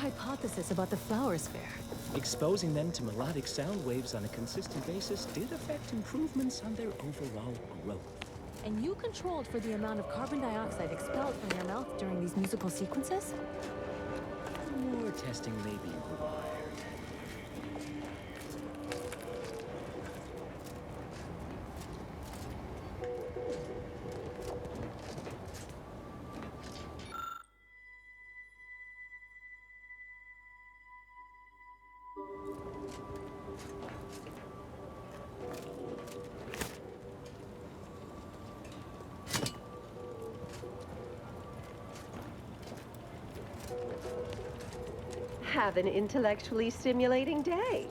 hypothesis about the flower sphere? Exposing them to melodic sound waves on a consistent basis did affect improvements on their overall growth. And you controlled for the amount of carbon dioxide expelled from your mouth during these musical sequences? More testing may be required. Have an intellectually stimulating day.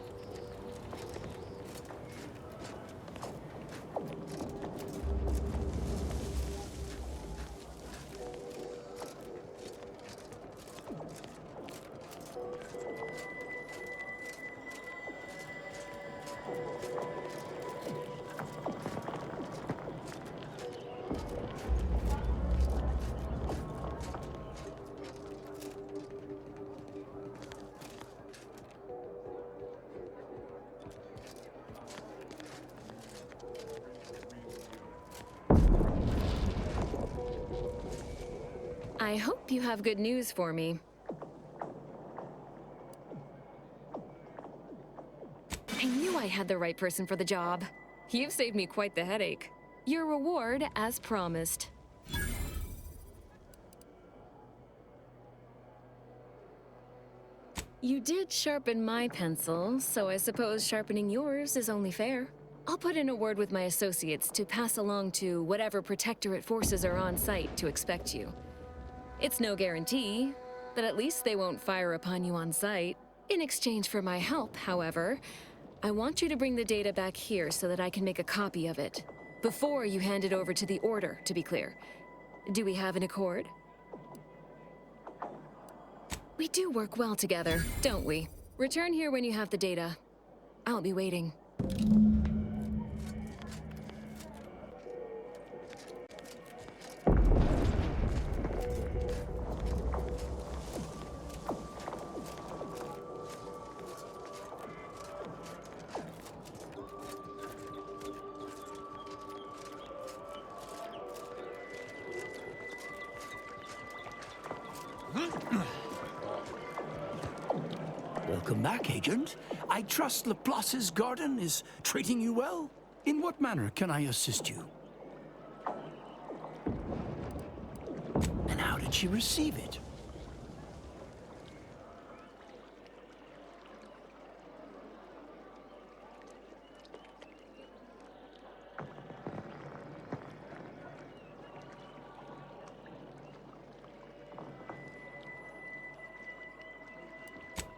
I hope you have good news for me. I knew I had the right person for the job. You've saved me quite the headache. Your reward, as promised. You did sharpen my pencil, so I suppose sharpening yours is only fair. I'll put in a word with my associates to pass along to whatever Protectorate forces are on site to expect you. It's no guarantee, but at least they won't fire upon you on sight. In exchange for my help, however, I want you to bring the data back here so that I can make a copy of it. Before you hand it over to the Order, to be clear. Do we have an accord? We do work well together, don't we? Return here when you have the data. I'll be waiting. Welcome back, Agent. I trust Laplace's garden is treating you well? In what manner can I assist you? And how did she receive it?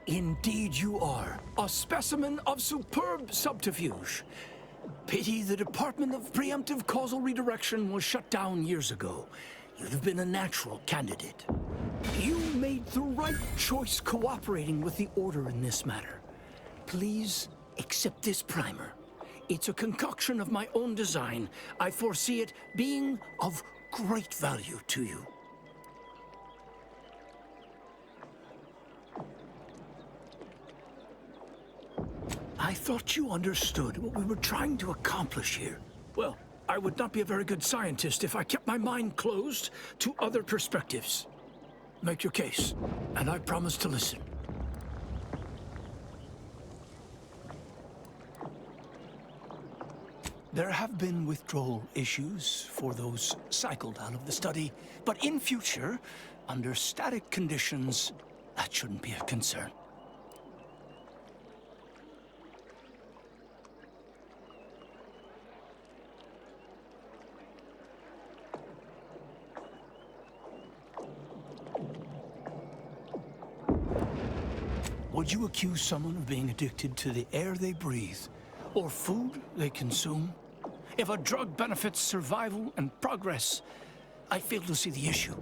Indeed you are. A specimen of superb subterfuge. Pity the Department of Preemptive Causal Redirection was shut down years ago. You'd have been a natural candidate. You made the right choice cooperating with the Order in this matter. Please accept this primer. It's a concoction of my own design. I foresee it being of great value to you. I thought you understood what we were trying to accomplish here. Well, I would not be a very good scientist if I kept my mind closed to other perspectives. Make your case, and I promise to listen. There have been withdrawal issues for those cycled out of the study, but in future, under static conditions, that shouldn't be a concern. Would you accuse someone of being addicted to the air they breathe, or food they consume? If a drug benefits survival and progress, I fail to see the issue.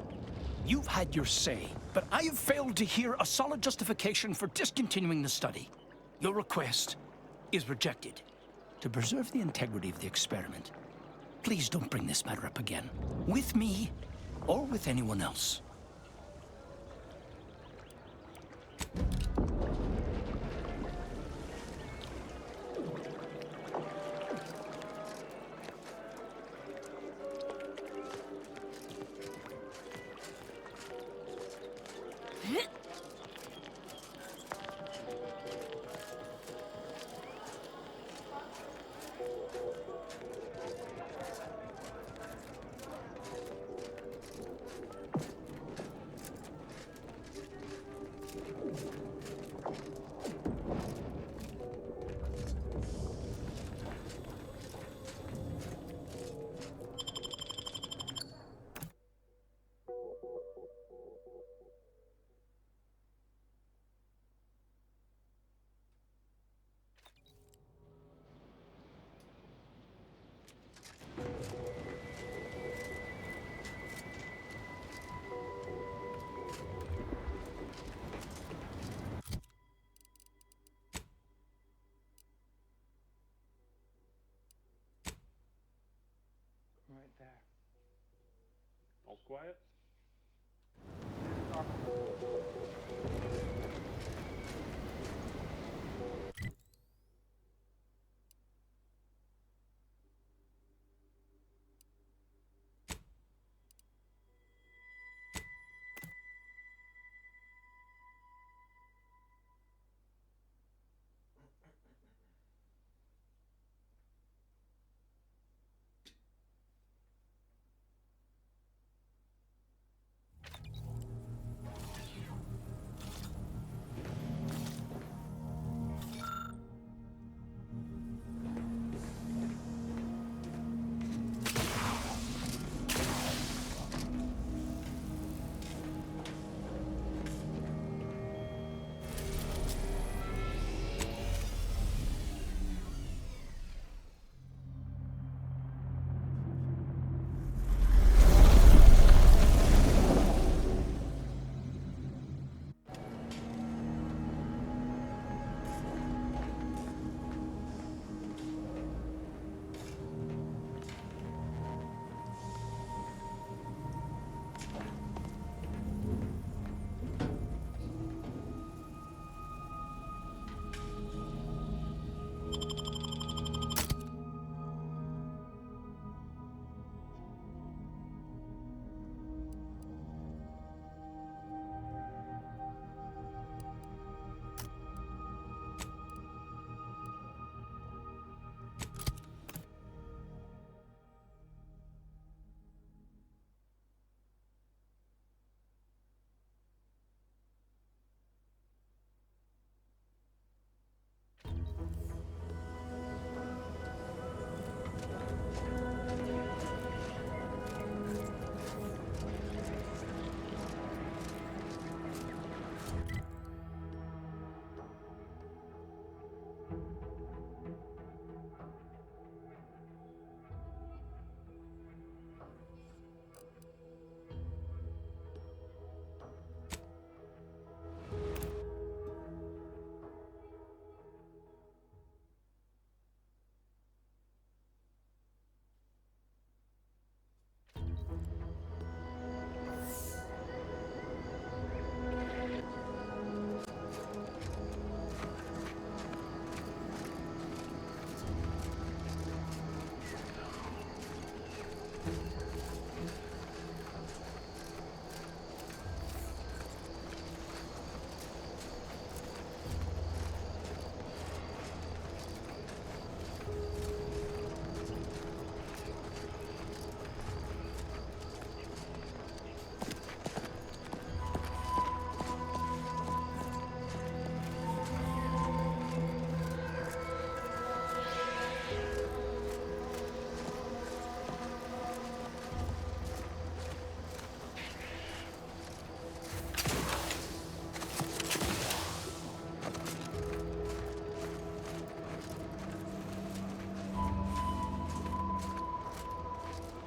You've had your say, but I have failed to hear a solid justification for discontinuing the study. Your request is rejected. To preserve the integrity of the experiment, please don't bring this matter up again, with me or with anyone else. All quiet.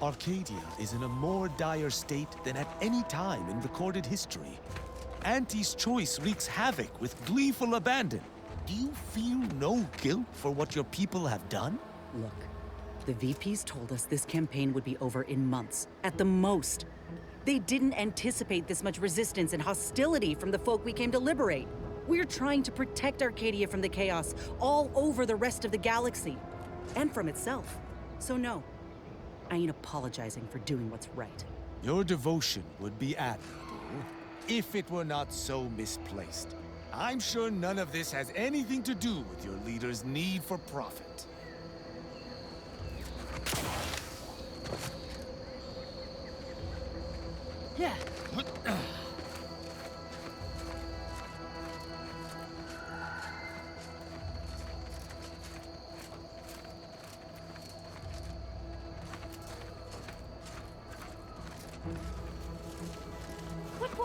Arcadia is in a more dire state than at any time in recorded history. Auntie's choice wreaks havoc with gleeful abandon. Do you feel no guilt for what your people have done? Look, the VPs told us this campaign would be over in months, at the most. They didn't anticipate this much resistance and hostility from the folk we came to liberate. We're trying to protect Arcadia from the chaos all over the rest of the galaxy, and from itself. So no, I ain't apologizing for doing what's right. Your devotion would be admirable, if it were not so misplaced. I'm sure none of this has anything to do with your leader's need for profit. Yeah. What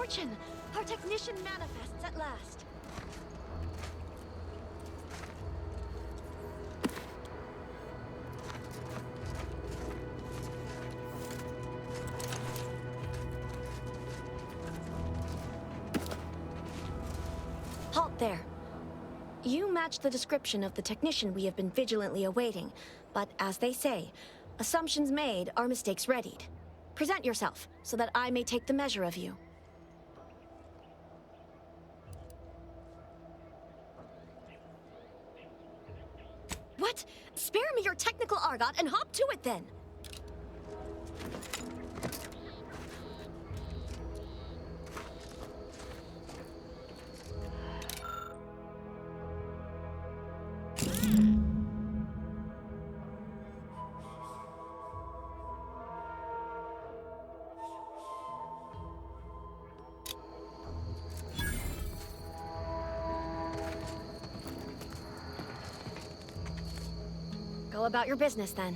fortune! Our technician manifests at last. Halt there. You match the description of the technician we have been vigilantly awaiting, but as they say, assumptions made are mistakes readied. Present yourself, so that I may take the measure of you. What? Spare me your technical argot and hop to it then! Go about your business then.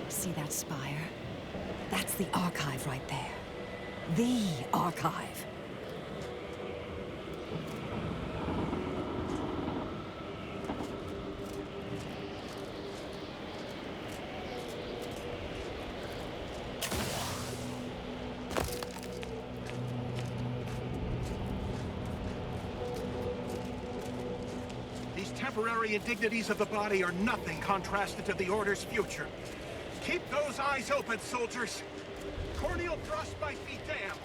See that spire? That's the archive right there. The archive. These temporary indignities of the body are nothing contrasted to the Order's future. Keep those eyes open, soldiers! Corneal frostbite be damned!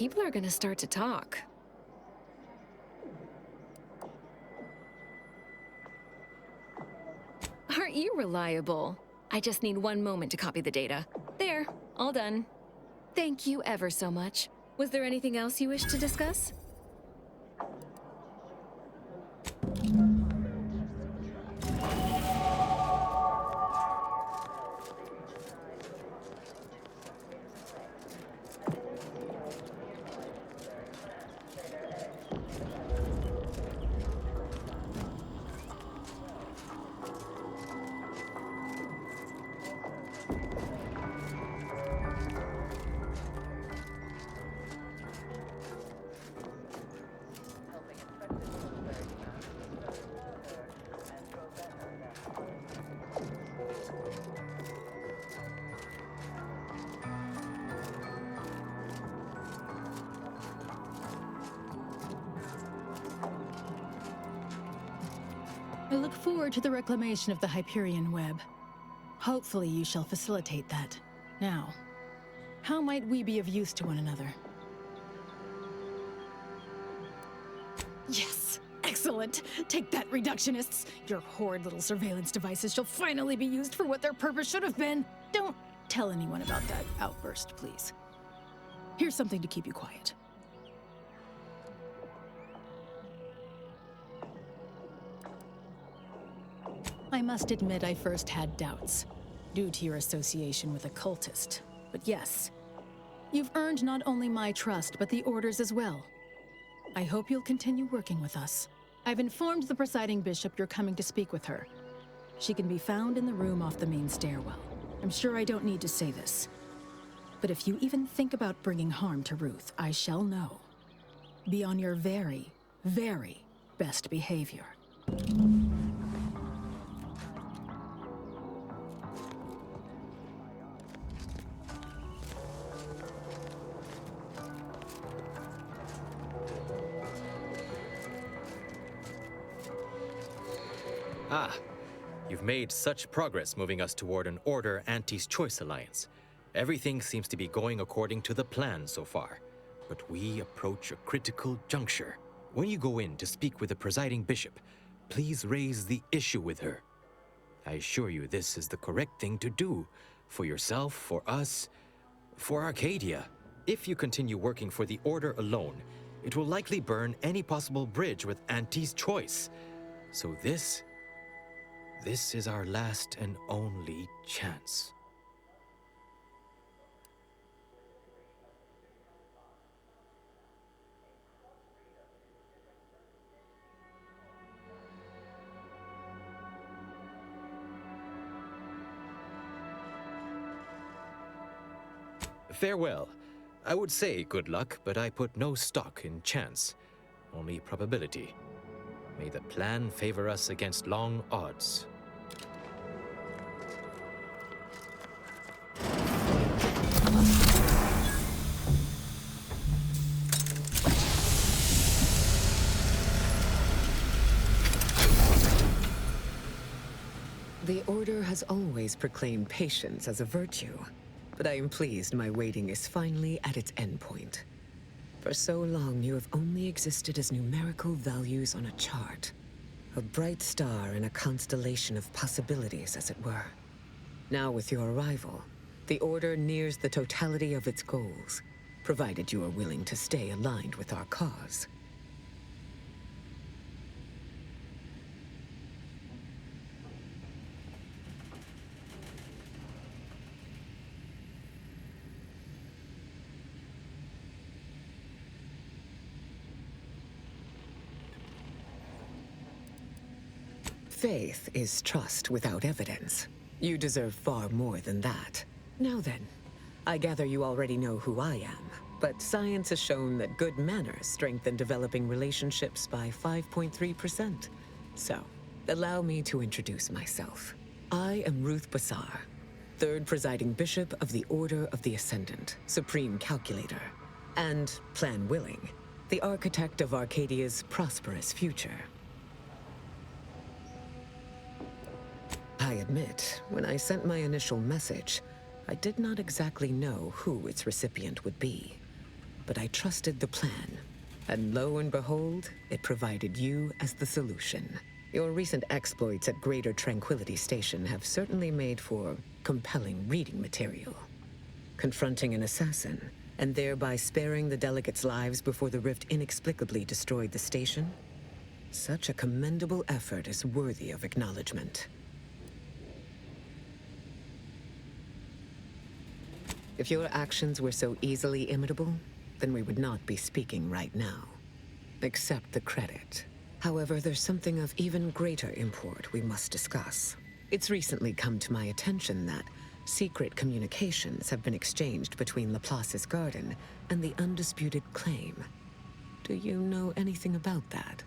People are gonna start to talk. Aren't you reliable? I just need one moment to copy the data. There, all done. Thank you ever so much. Was there anything else you wish to discuss? I look forward to the reclamation of the Hyperion web. Hopefully you shall facilitate that. Now, how might we be of use to one another? Yes! Excellent! Take that, reductionists! Your horrid little surveillance devices shall finally be used for what their purpose should have been! Don't tell anyone about that outburst, please. Here's something to keep you quiet. I must admit I first had doubts, due to your association with a cultist. But yes, you've earned not only my trust, but the Order's as well. I hope you'll continue working with us. I've informed the presiding bishop you're coming to speak with her. She can be found in the room off the main stairwell. I'm sure I don't need to say this. But if you even think about bringing harm to Ruth, I shall know. Be on your very, very best behavior. Ah, you've made such progress moving us toward an Order Anti's Choice alliance. Everything seems to be going according to the plan so far. But we approach a critical juncture. When you go in to speak with the presiding bishop, please raise the issue with her. I assure you this is the correct thing to do. For yourself, for us, for Arcadia. If you continue working for the Order alone, it will likely burn any possible bridge with Anti's Choice. So this is our last and only chance. Farewell. I would say good luck, but I put no stock in chance, only probability. May the plan favor us against long odds. The Order has always proclaimed patience as a virtue, but I am pleased my waiting is finally at its endpoint. For so long, you have only existed as numerical values on a chart. A bright star in a constellation of possibilities, as it were. Now, with your arrival, the Order nears the totality of its goals, provided you are willing to stay aligned with our cause. Faith is trust without evidence. You deserve far more than that. Now then, I gather you already know who I am, but science has shown that good manners strengthen developing relationships by 5.3%. So, allow me to introduce myself. I am Ruth Bassar, third presiding bishop of the Order of the Ascendant, supreme calculator, and, plan willing, the architect of Arcadia's prosperous future. I admit, when I sent my initial message, I did not exactly know who its recipient would be. but I trusted the plan. And lo and behold, it provided you as the solution. Your recent exploits at Greater Tranquility Station have certainly made for compelling reading material. Confronting an assassin, and thereby sparing the delegates' lives before the rift inexplicably destroyed the station? Such a commendable effort is worthy of acknowledgement. If your actions were so easily imitable, then we would not be speaking right now. Accept the credit. However, there's something of even greater import we must discuss. It's recently come to my attention that secret communications have been exchanged between Laplace's garden and the undisputed claim. Do you know anything about that?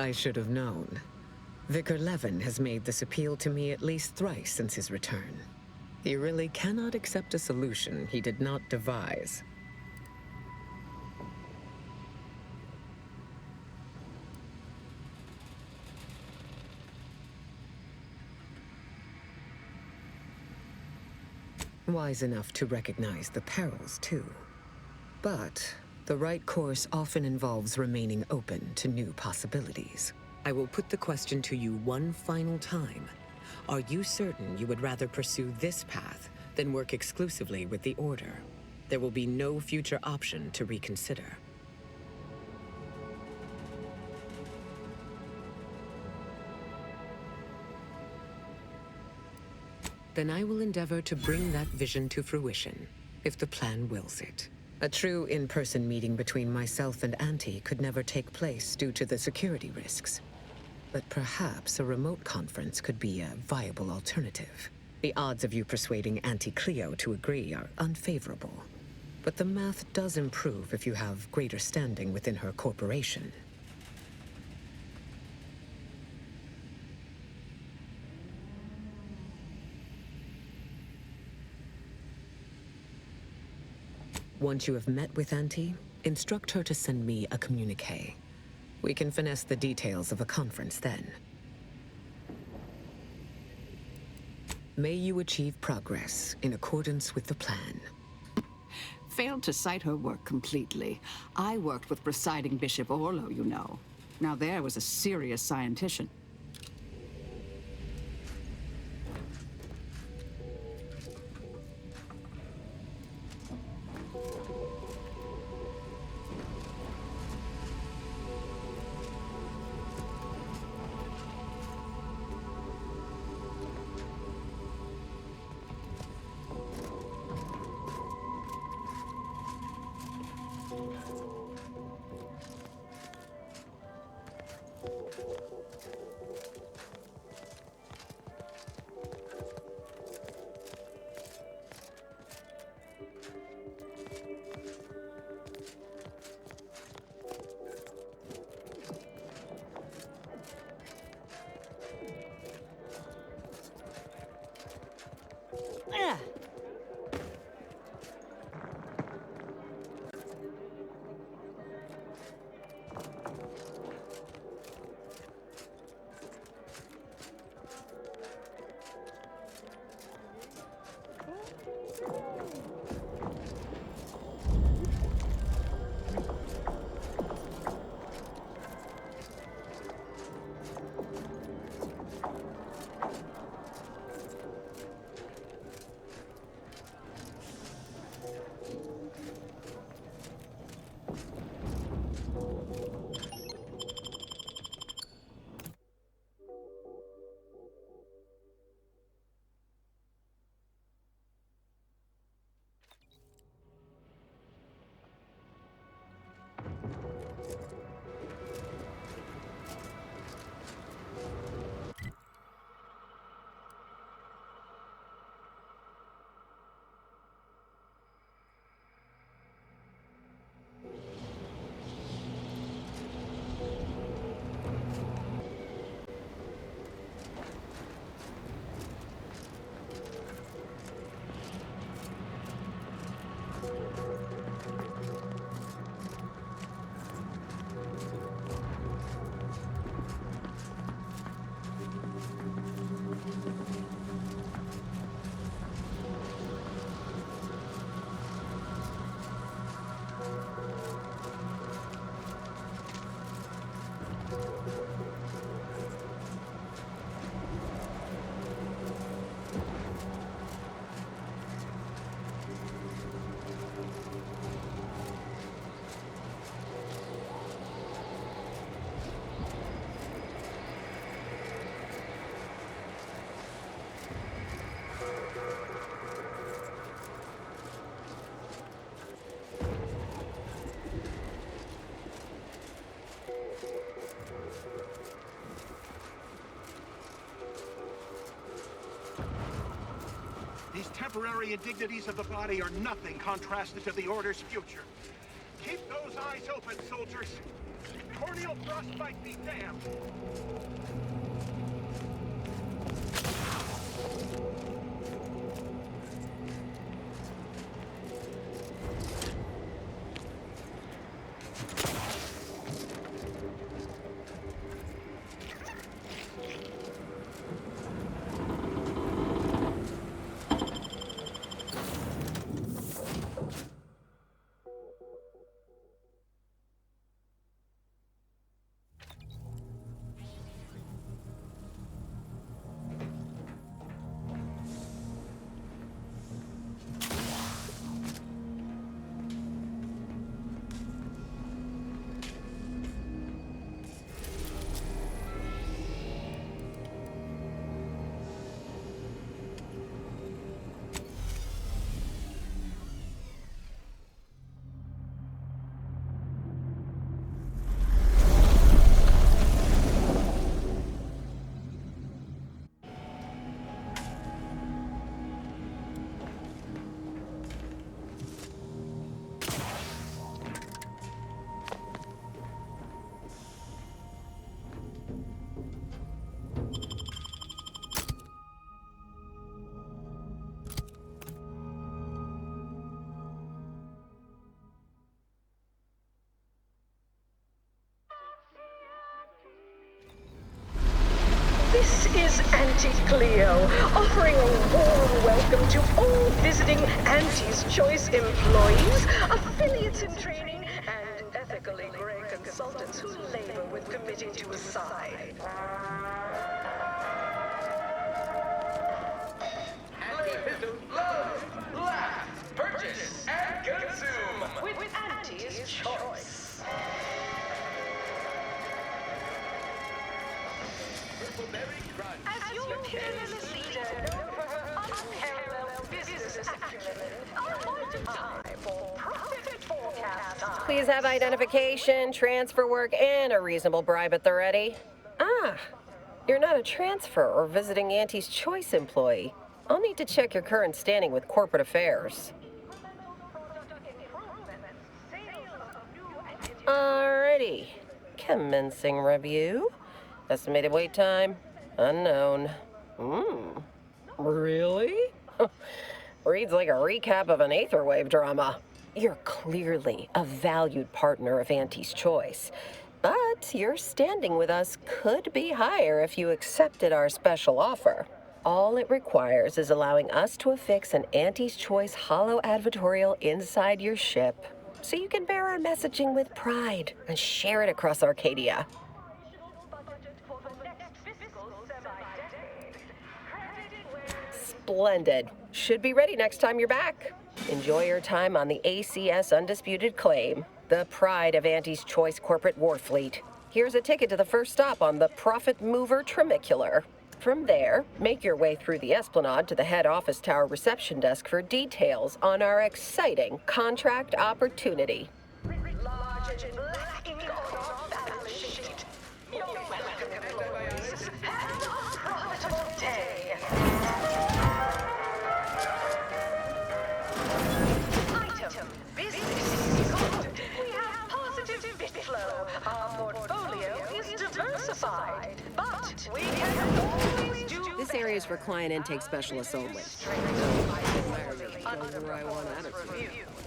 I should have known. Vicar Levin has made this appeal to me at least thrice since his return. He really cannot accept a solution he did not devise. Wise enough to recognize the perils, too. But the right course often involves remaining open to new possibilities. I will put the question to you one final time. Are you certain you would rather pursue this path than work exclusively with the Order? There will be no future option to reconsider. Then I will endeavor to bring that vision to fruition, if the plan wills it. A true in-person meeting between myself and Auntie could never take place due to the security risks. But perhaps a remote conference could be a viable alternative. The odds of you persuading Auntie Cleo to agree are unfavorable. But the math does improve if you have greater standing within her corporation. Once you have met with Auntie, instruct her to send me a communique. We can finesse the details of a conference then. May you achieve progress in accordance with the plan. Failed to cite her work completely. I worked with presiding Bishop Orlo, you know. Now there was a serious scientician. These temporary indignities of the body are nothing contrasted to the Order's future. Keep those eyes open, soldiers. Corneal frostbite be damned. This is Auntie Cleo, offering a warm welcome to all visiting Auntie's Choice employees, affiliates in training, and ethically gray consultants who labor with committing to a side. Love, laugh, purchase, and consume With Auntie's Choice. As your peerless leader, known for her unparalleled business acumen, appointed time for profit forecast time. Please have identification, transfer work, and a reasonable bribe at the ready. Ah, you're not a transfer or visiting Auntie's Choice employee. I'll need to check your current standing with corporate affairs. Alrighty. Commencing review. Estimated wait time, unknown. Really? Reads like a recap of an Aetherwave drama. You're clearly a valued partner of Auntie's Choice, but your standing with us could be higher if you accepted our special offer. All it requires is allowing us to affix an Auntie's Choice holo advertorial inside your ship, so you can bear our messaging with pride and share it across Arcadia. Splendid. Should be ready next time you're back. Enjoy your time on the ACS Undisputed Claim, the pride of Auntie's Choice corporate war fleet. Here's a ticket to the first stop on the Profit Mover Trimicular. From there, make your way through the Esplanade to the head office tower reception desk for details on our exciting contract opportunity. Large and black ink on our balance sheet. You're welcome, employees. Have a profitable day. Item, business is good. We have positive bit flow. Our portfolio is diversified, but we can always do This area is for client intake specialists only.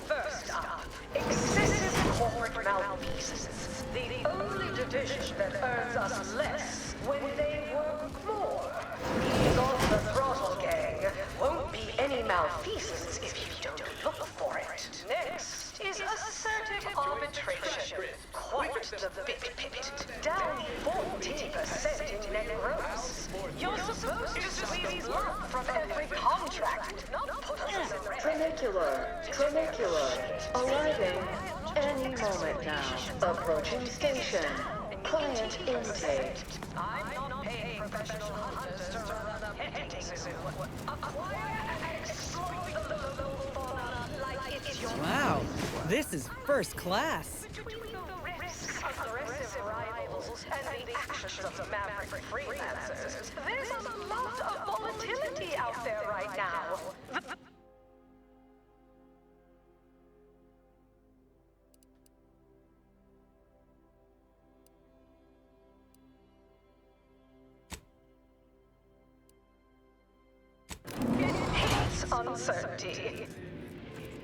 First up, excessive corporate malfeasance. The only division that earns us less when they work more. Ease off the throttle, gang. Won't be any malfeasance if you don't look for it. Next is assertive arbitration. Quite the bit. Down 40% in net gross. You're supposed to squeeze luck from every contract, not put us in red. Trimicular. Arriving any moment now. Approaching station. Client intake. I'm not paying professional hunters to run a petting zoo. Acquire and exploit the local fauna like it's your Wow, this is first class. Between the risks of aggressive rivals and the actions of the maverick freelancers, there's a lot of volatility out there right now. The uncertainty.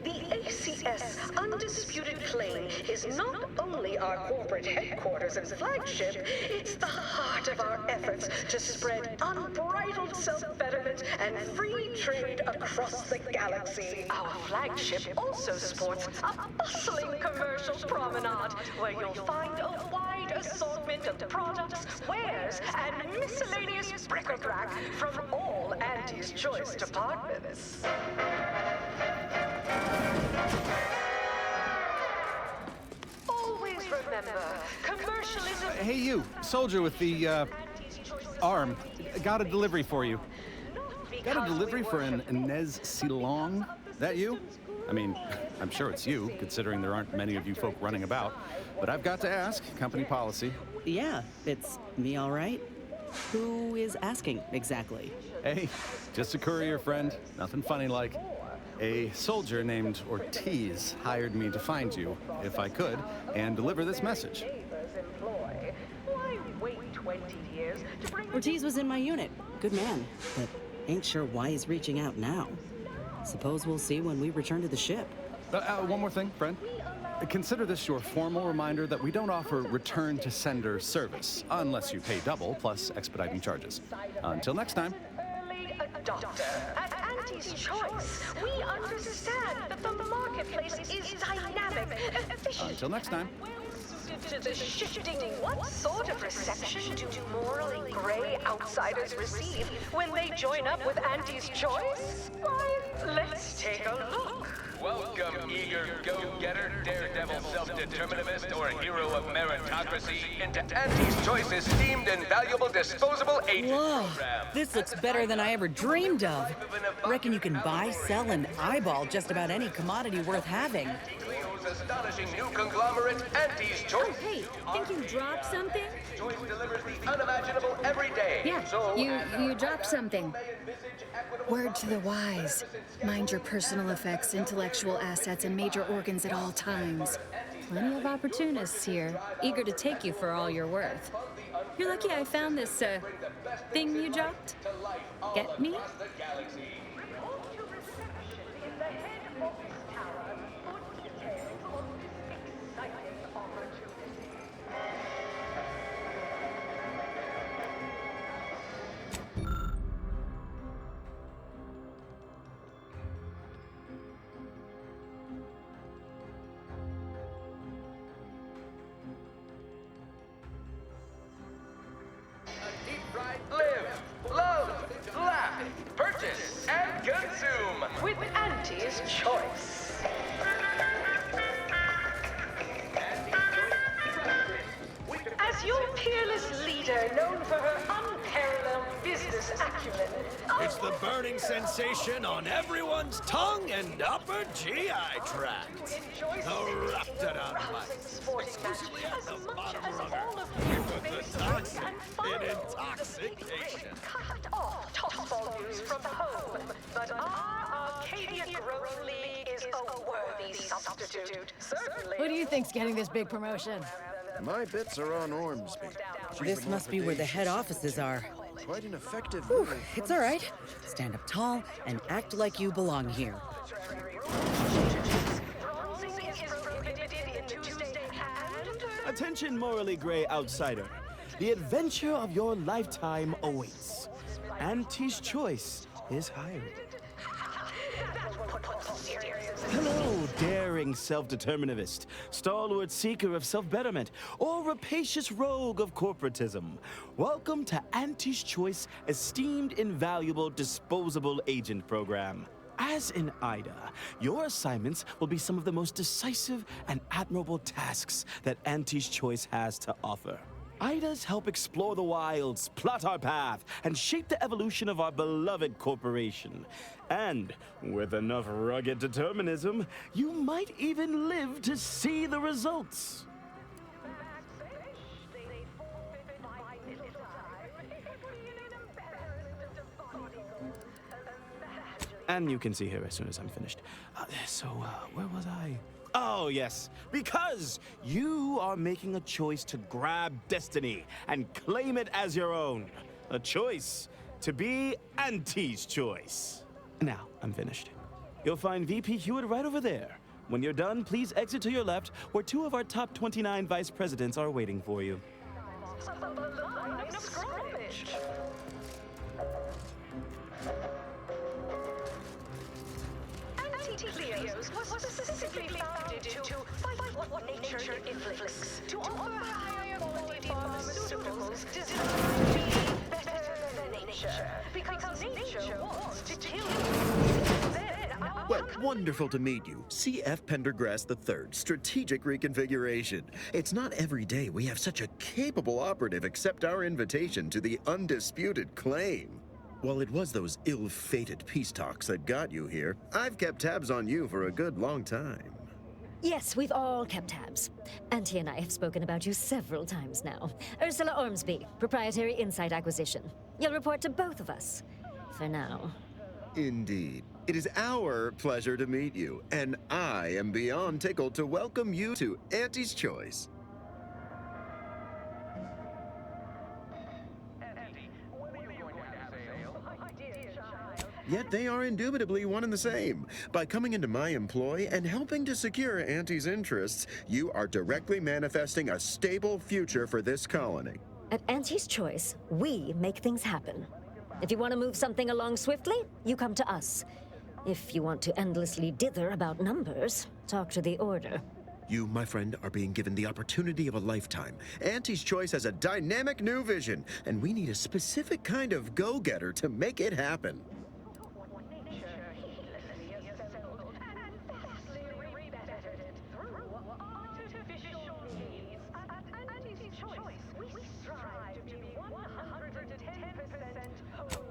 The ACS Undisputed Claim is not only our corporate headquarters and flagship, it's the heart of our efforts to spread unbridled self-betterment and free trade across the galaxy. Our flagship also sports a bustling commercial promenade where you'll find a wide assortment of products, wares, and miscellaneous bric-a-brac from all Auntie's Choice departments. Always remember, commercialism... Hey, you, soldier with the, arm. Got a delivery for you. Got a delivery for an Inez Silong? That you? I mean, I'm sure it's you, considering there aren't many of you folk running about. But I've got to ask, company policy. Yeah, it's me, all right. Who is asking, exactly? Hey, just a courier friend. Nothing funny like. A soldier named Ortiz hired me to find you, if I could, and deliver this message. Ortiz was in my unit. Good man, but ain't sure why he's reaching out now. Suppose we'll see when we return to the ship. One more thing, friend. Consider this your formal reminder that we don't offer return-to-sender service, unless you pay double, plus expediting charges. Until next time. Doctor, at Auntie's Choice, we understand that the marketplace is dynamic, efficient. Until next time. To the shifting, what sort of reception do morally gray outsiders receive when they join up with Auntie's Choice? Why, let's take a look. Welcome, eager go-getter, daredevil, self-determinativist, or hero of meritocracy into Auntie's Choice's esteemed and valuable disposable agent program. This looks better than I ever dreamed of. Reckon you can buy, sell, and eyeball just about any commodity worth having. Astonishing new conglomerate, Auntie's Choice. Hey, think you dropped something? Choice delivers the unimaginable every day. Yeah, so you dropped something. Word to the wise. Mind your personal effects, intellectual assets, and major organs at all times. Plenty of opportunists here, eager to take you for all you're worth. You're lucky I found this, thing you dropped. Get me? Live, love, laugh, purchase, and consume with Auntie's Choice. As your peerless leader, known for her unparalleled business acumen, it's the burning sensation on everyone's tongue and upper GI tract. The Raptidon exclusively at the bottom runner. With the toxin in intoxication. Cut off top volumes from home, but our Arcadia Growth League is a worthy substitute. Certainly. Who do you think's getting this big promotion? My bits are on Ormsby. This must be where the head offices are. Quite an effective Whew, it's all right. Stand up tall and act like you belong here. Attention, morally gray outsider. The adventure of your lifetime awaits. Auntie's Choice is hired. Hello, daring self-determinativist, stalwart seeker of self-betterment, or rapacious rogue of corporatism. Welcome to Auntie's Choice esteemed, invaluable, disposable agent program. As in Ida, your assignments will be some of the most decisive and admirable tasks that Auntie's Choice has to offer. Idas help explore the wilds, plot our path, and shape the evolution of our beloved corporation. And with enough rugged determinism, you might even live to see the results. And you can see her as soon as I'm finished. Where was I? Oh, yes, because you are making a choice to grab destiny and claim it as your own. A choice to be Auntie's Choice. Now, I'm finished. You'll find VP Hewitt right over there. When you're done, please exit to your left, where 2 of our top 29 vice presidents are waiting for you. Anti-Cleos was specifically founded to fight what nature inflicts, to offer higher quality pharmaceuticals designed to be better than nature, because nature wants to kill you. Well, wonderful to meet you. C.F. Pendergrass III, Strategic Reconfiguration. It's not every day we have such a capable operative accept our invitation to the undisputed claim. While it was those ill-fated peace talks that got you here, I've kept tabs on you for a good long time. Yes, we've all kept tabs. Auntie and I have spoken about you several times now. Ursula Ormsby, Proprietary Insight Acquisition. You'll report to both of us. For now. Indeed. It is our pleasure to meet you, and I am beyond tickled to welcome you to Auntie's Choice. Yet they are indubitably one and the same. By coming into my employ and helping to secure Auntie's interests, you are directly manifesting a stable future for this colony. At Auntie's Choice, we make things happen. If you want to move something along swiftly, you come to us. If you want to endlessly dither about numbers, talk to the Order. You, my friend, are being given the opportunity of a lifetime. Auntie's Choice has a dynamic new vision, and we need a specific kind of go-getter to make it happen.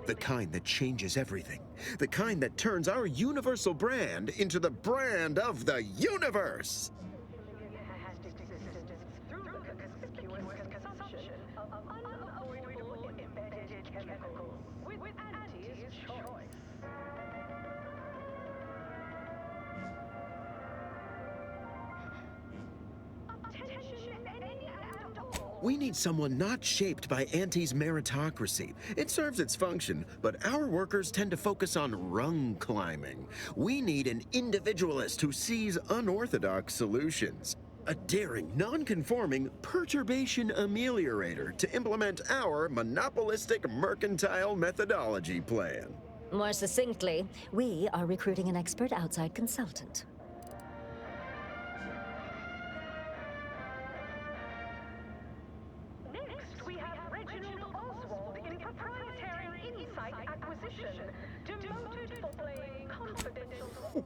The kind that changes everything. The kind that turns our universal brand into the brand of the universe. We need someone not shaped by Auntie's meritocracy. It serves its function, but our workers tend to focus on rung climbing. We need an individualist who sees unorthodox solutions. A daring, non-conforming perturbation ameliorator to implement our monopolistic mercantile methodology plan. More succinctly, we are recruiting an expert outside consultant.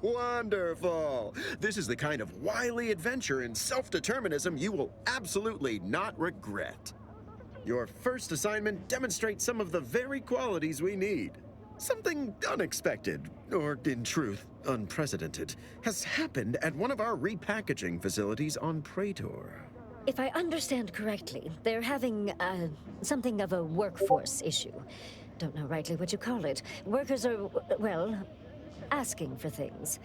Wonderful! This is the kind of wily adventure in self-determinism you will absolutely not regret. Your first assignment demonstrates some of the very qualities we need. Something unexpected, or in truth, unprecedented, has happened at one of our repackaging facilities on Praetor. If I understand correctly, they're having, something of a workforce issue. Don't know rightly what you call it. Workers are, well, asking for things.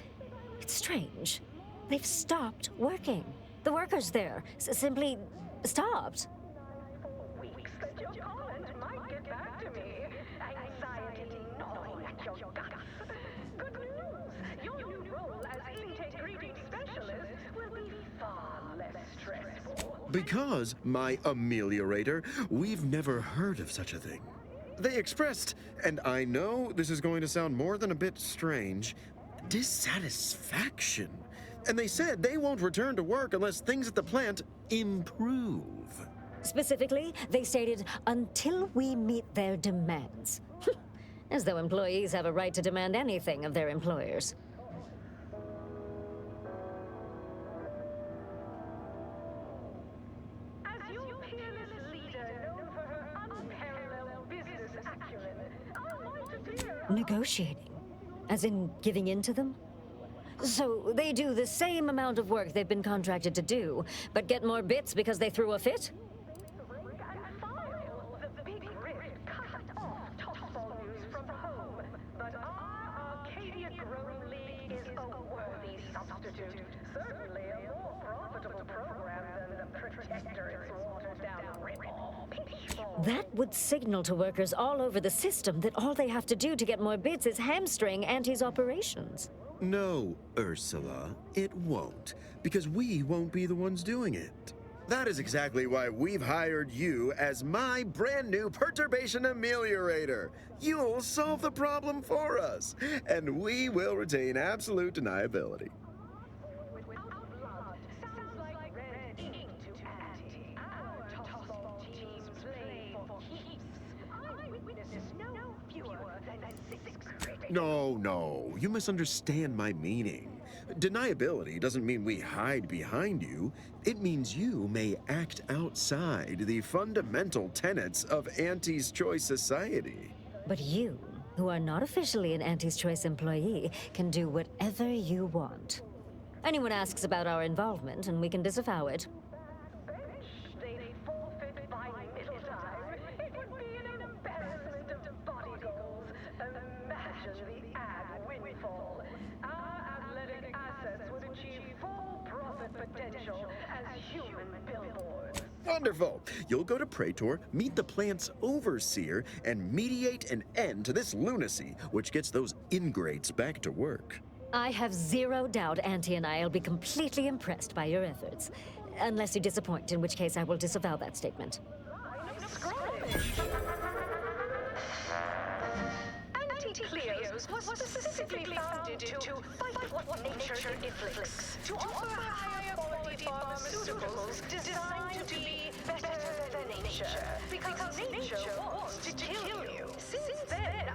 It's strange. They've stopped working. The workers there simply stopped. Weeks that your comment might get back to me. Anxiety gnawing at your guts. Good news, your new role as integrity specialist will be far less stressful. Because, my ameliorator, we've never heard of such a thing. They expressed, and I know this is going to sound more than a bit strange, dissatisfaction. And they said they won't return to work unless things at the plant improve. Specifically, they stated, until we meet their demands. As though employees have a right to demand anything of their employers. Negotiating? As in giving in to them? So they do the same amount of work they've been contracted to do, but get more bits because they threw a fit? Certainly a more profitable program than the Protector its watered-down rip-off. Pitchfork That would signal to workers all over the system that all they have to do to get more bids is hamstring Auntie's operations. No, Ursula, it won't, because we won't be the ones doing it. That is exactly why we've hired you as my brand new perturbation ameliorator. You'll solve the problem for us, and we will retain absolute deniability. No, you misunderstand my meaning. Deniability doesn't mean we hide behind you. It means you may act outside the fundamental tenets of Auntie's Choice society. But you, who are not officially an Auntie's Choice employee, can do whatever you want. Anyone asks about our involvement, and we can disavow it. Potential as human billboards. Wonderful! You'll go to Praetor, meet the plant's overseer, and mediate an end to this lunacy, which gets those ingrates back to work. I have zero doubt Auntie and I will be completely impressed by your efforts. Unless you disappoint, in which case I will disavow that statement. Anti-Cleos was specifically founded to fight what nature inflicts, to offer higher quality pharmaceuticals designed to be better than nature, because nature wants to kill you. Since then,